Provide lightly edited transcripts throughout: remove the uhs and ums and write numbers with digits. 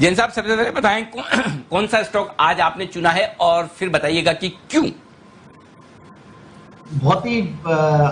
जैन साहब सबसे पहले बताएं कौन सा स्टॉक आज आपने चुना है और फिर बताइएगा कि क्यों। बहुत ही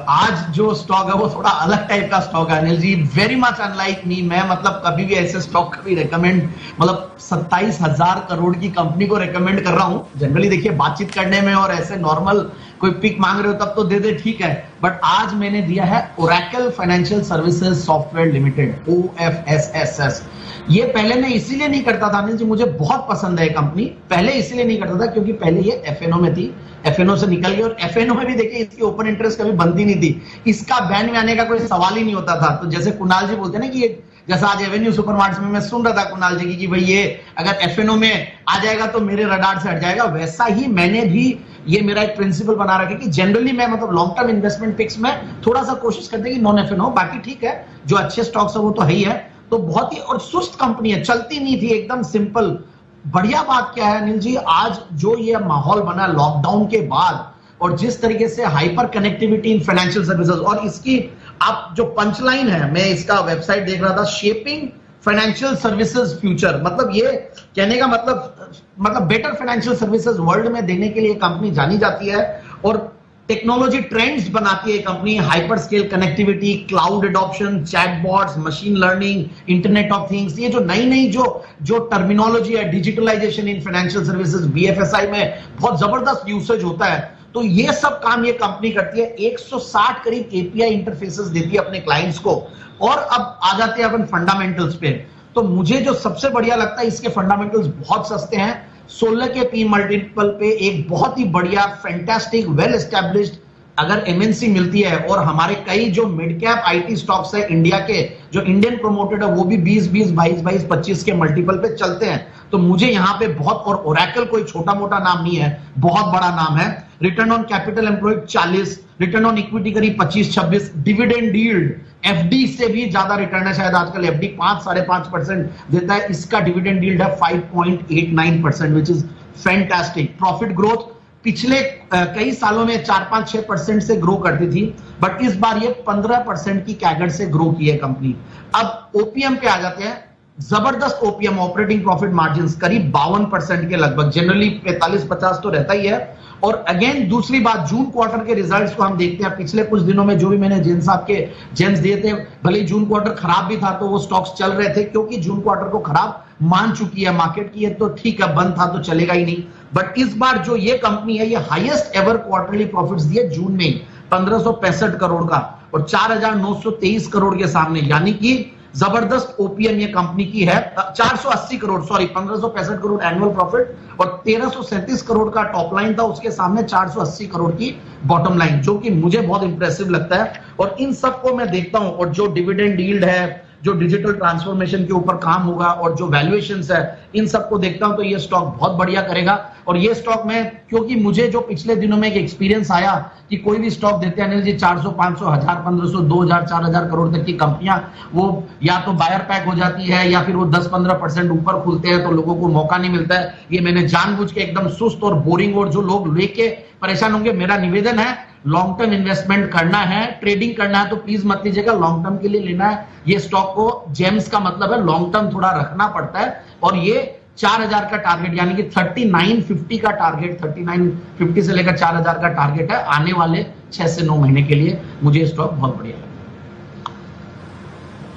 आज जो स्टॉक है वो थोड़ा अलग टाइप का स्टॉक है Anil ji, very much unlike me. मैं मतलब कभी भी ऐसे स्टॉक कभी रेकमेंड, मतलब 27,000 करोड़ की कंपनी को रेकमेंड कर रहा हूं। जनरली देखिए बातचीत करने में और ऐसे नॉर्मल कोई पिक मांग रहे हो तब तो दे दे, ठीक है, बट आज मैंने दिया है Oracle financial services software limited, OFSSS। ये पहले मैं इसीलिए नहीं करता था अनिल जी, मुझे बहुत पसंद है कंपनी। पहले इसीलिए नहीं करता था क्योंकि पहले ये FNO में थी, FNO से निकल गई और FNO में भी देखिए इसकी ओपन इंटरेस्ट कभी बनती नहीं थी, इसका बैन में आने का कोई सवाल ही नहीं होता था। तो जैसे कुणाल जी बोलते हैं ना कि ये जैसा आज एवेन्यू सुपरमार्ट्स में मैं सुन रहा था कुणाल जी की कि भाई ये अगर FNO में आ जाएगा तो मेरे रडार से हट जाएगा, वैसा ही मैंने भी ये मेरा एक प्रिंसिपल बना रखा है कि जनरली मैं मतलब लॉन्ग टर्म इन्वेस्टमेंट पिक्स में थोड़ा सा कोशिश करते हैं कि नॉन FNO, बाकी ठीक है जो अच्छे स्टॉक्स है वो तो है ही है। तो बहुत ही और सुस्त कंपनी है, चलती नहीं थी, एकदम सिंपल। बढ़िया बात क्या है अनिल जी, आज जो ये माहौल बना लॉकडाउन के बाद और जिस तरीके से हाइपर कनेक्टिविटी इन फाइनेंशियल सर्विसेज, और इसकी आप जो पंचलाइन है, मैं इसका वेबसाइट देख रहा था, शेपिंग फाइनेंशियल सर्विसेज फ्यूचर, मतलब ये कहने का मतलब बेटर फाइनेंशियल सर्विसेज वर्ल्ड में देने के लिए कंपनी जानी जाती है और टेक्नोलॉजी ट्रेंड्स बनाती है company, hyper scale connectivity, cloud adoption, chatbots, machine learning, internet of things, ये जो नई जो टर्मिनोलॉजी है, digitalization in financial services, BFSI में बहुत जबरदस्त यूसेज होता है। तो ये सब काम ये कंपनी करती है, 160 करीब API इंटरफेसेस देती है अपने क्लाइंट्स को। और अब आ जाते हैं अपन फंडामेंटल्स पे, तो मुझे जो सबसे बढ़िया लगता है इसके फंडामेंटल्स बहुत सस्ते हैं, 16 के P मल्टीपल पे एक बहुत ही बढ़िया फैंटास्टिक वेल एस्टेब्लिश्ड अगर MNC मिलती है, और हमारे कई जो मिड कैप IT स्टॉक्स है इंडिया के जो इंडियन प्रोमोटेड है वो भी 20-20, 22-22, 25 के मल्टीपल पे चलते हैं, तो मुझे यहां पे बहुत, और ओरेकल कोई छोटा मोटा नाम नहीं है, बहुत बड़ा नाम है। Return on capital employed 40, return on equity करीब 25-26, डिविडेंड यील्ड FD से भी ज्यादा रिटर्न है, शायद आजकल FD 5-5.5% देता है, इसका डिविडेंड यील्ड है 5.89%, which is fantastic. Profit growth पिछले कई सालों में 4-5-6% से ग्रो करती थी, बट इस बार ये 15% की कैगर से ग्रो की है कंपनी। अब OPM पे आ जाते हैं, जबरदस्त OPM, ऑपरेटिंग प्रॉफिट मार्जिन करीब 52% के लगभग, जनरली 45-50 तो रहता ही है। और अगेन दूसरी बात, जून क्वार्टर के रिजल्ट्स को हम देखते हैं, पिछले कुछ दिनों में जो भी मैंने जैन साहब के जेम्स दिए थे, भले जून क्वार्टर खराब भी था तो वो स्टॉक्स चल रहे थे, क्योंकि जून क्वार्टर को खराब मान चुकी है मार्केट की, ये तो ठीक है, बंद था तो चलेगा ही नहीं। बट इस बार जो ये कंपनी है, ये हाईएस्ट एवर क्वार्टरली प्रॉफिट्स दिए जून में ही, 1565 करोड़ का, और 4,923 करोड़ के सामने, यानी कि जबरदस्त OPM ये कंपनी की है। 480 crore, sorry 1565 crore annual profit और 1337 करोड़ का टॉप लाइन था, उसके सामने 480 करोड़ की बॉटम लाइन, जो कि मुझे बहुत इंप्रेसिव लगता है। और इन सबको मैं देखता हूं, और जो डिविडेंड यील्ड है, जो डिजिटल ट्रांसफॉर्मेशन के ऊपर काम होगा, और जो वैल्यूएशंस है, इन सबको देखता हूं तो ये स्टॉक बहुत बढ़िया करेगा। और ये स्टॉक में, क्योंकि मुझे जो पिछले दिनों में एक एक्सपीरियंस आया कि कोई भी स्टॉक देते हैं अनिल जी 400, 500, 1000, 1500, 2000, 4000 करोड़ तक की कंपनियां, वो या तो बायर पैक हो जाती है या फिर वो 10-15% ऊपर खुलते हैं, तो लोगों को मौका नहीं मिलता है। ये मैंने जानबूझ के एकदम सुस्त और बोरिंग, और जो लोग लेके परेशान होंगे, मेरा निवेदन है, लॉन्ग टर्म इन्वेस्टमेंट करना है, ट्रेडिंग करना है तो प्लीज मत लीजिएगा, लॉन्ग टर्म के लिए लेना है ये स्टॉक को। जेम्स का मतलब है लॉन्ग टर्म थोड़ा रखना पड़ता है, और ये 4000 का टारगेट, यानी कि 3950 का टारगेट, 3950 से लेकर 4000 का टारगेट है आने वाले 6 से 9 महीने के लिए। मुझे स्टॉक बहुत बढ़िया लगा।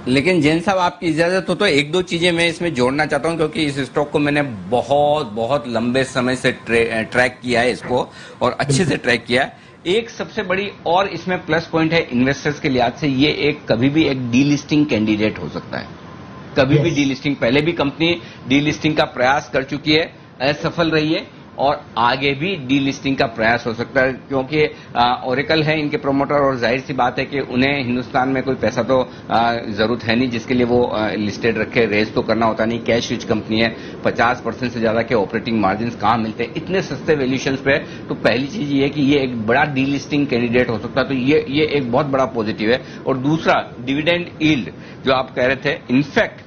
लेकिन जैन साहब आपकी इजाजत हो तो एक दो चीजें मैं इसमें जोड़ना चाहता हूं, क्योंकि इस स्टॉक को मैंने बहुत लंबे समय से ट्रैक किया है इसको, और अच्छे से ट्रैक किया है। एक सबसे बड़ी और इसमें प्लस पॉइंट है इन्वेस्टर्स के लिहाज से, ये एक कभी भी एक डीलिस्टिंग कैंडिडेट हो सकता है, कभी भी डीलिस्टिंग, पहले भी कंपनी डीलिस्टिंग का प्रयास कर चुकी है, असफल रही है, और आगे भी डीलिस्टिंग का प्रयास हो सकता है, क्योंकि ओरेकल है इनके प्रोमोटर, और जाहिर सी बात है कि उन्हें हिंदुस्तान में कोई पैसा तो जरूरत है नहीं जिसके लिए वो लिस्टेड रखे, रेज तो करना होता नहीं, कैश रिच कंपनी है, 50% से ज्यादा के ऑपरेटिंग मार्जिन कहां मिलते हैं इतने सस्ते वैल्यूएशंस पे। तो पहली चीज ये है कि ये एक बड़ा डीलिस्टिंग कैंडिडेट हो सकता है, तो ये एक बहुत बड़ा पॉजिटिव है। और दूसरा, डिविडेंड यील्ड जो आप कह रहे थे, इनफैक्ट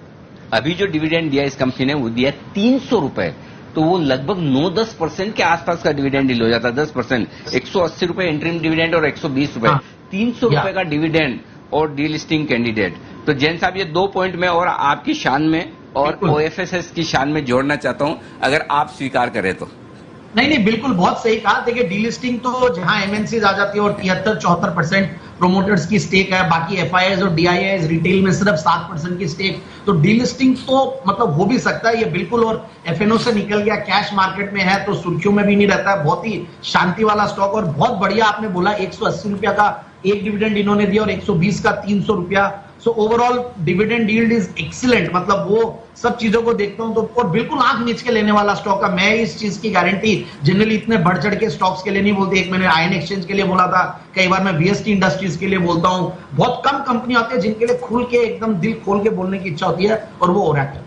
अभी जो डिविडेंड दिया इस कंपनी ने वो दिया 300 रुपए, तो वो लगभग 9-10% के आसपास का डिविडेंड डील हो जाता है, 10%, 180 रुपए इंटरिम डिविडेंड और 120 रुपए, 300 रुपए का डिविडेंड और डीलिस्टिंग कैंडिडेट। तो जैन साहब ये 2 पॉइंट में और आपकी शान में और बिल्कुल। OFSS की शान में जोड़ना चाहता हूं, अगर आप स्वीकार करें तो। नहीं, बिल्कुल बहुत सही कहा। देखिए, डीलिस्टिंग तो जहां एमएनसीज आ जाती है और 73-74% प्रोमोटर्स की स्टेक है, बाकी एफआईआईज और डीआईआईज रिटेल में सिर्फ 7% की स्टेक, तो डीलिस्टिंग तो मतलब हो भी सकता है ये बिल्कुल। और एफएनओ से निकल गया, कैश मार्केट में है तो सुर्खियों में भी नहीं रहता है, बहुत ही शांति वाला स्टॉक। और बहुत बढ़िया आपने बोला, 180 रुपया का एक डिविडेंड इन्होंने दिया और 120 का 300 रुपया। So overall dividend yield is excellent. मतलब वो सब चीजों को देखता हूं तो, और बिल्कुल आंख नीच के लेने वाला स्टॉक है। मैं इस चीज की गारंटी जनरली इतने बढ़ चढ़ के स्टॉक्स के लिए नहीं बोलती। एक मैंने आयन एक्सचेंज के लिए बोला था, कई बार मैं वीएसटी इंडस्ट्रीज के लिए बोलता हूं। बहुत कम कंपनी आती है जिनके लिए खुल के एकदम दिल खोल के बोलने की इच्छा होती है, और वो ओरेकल।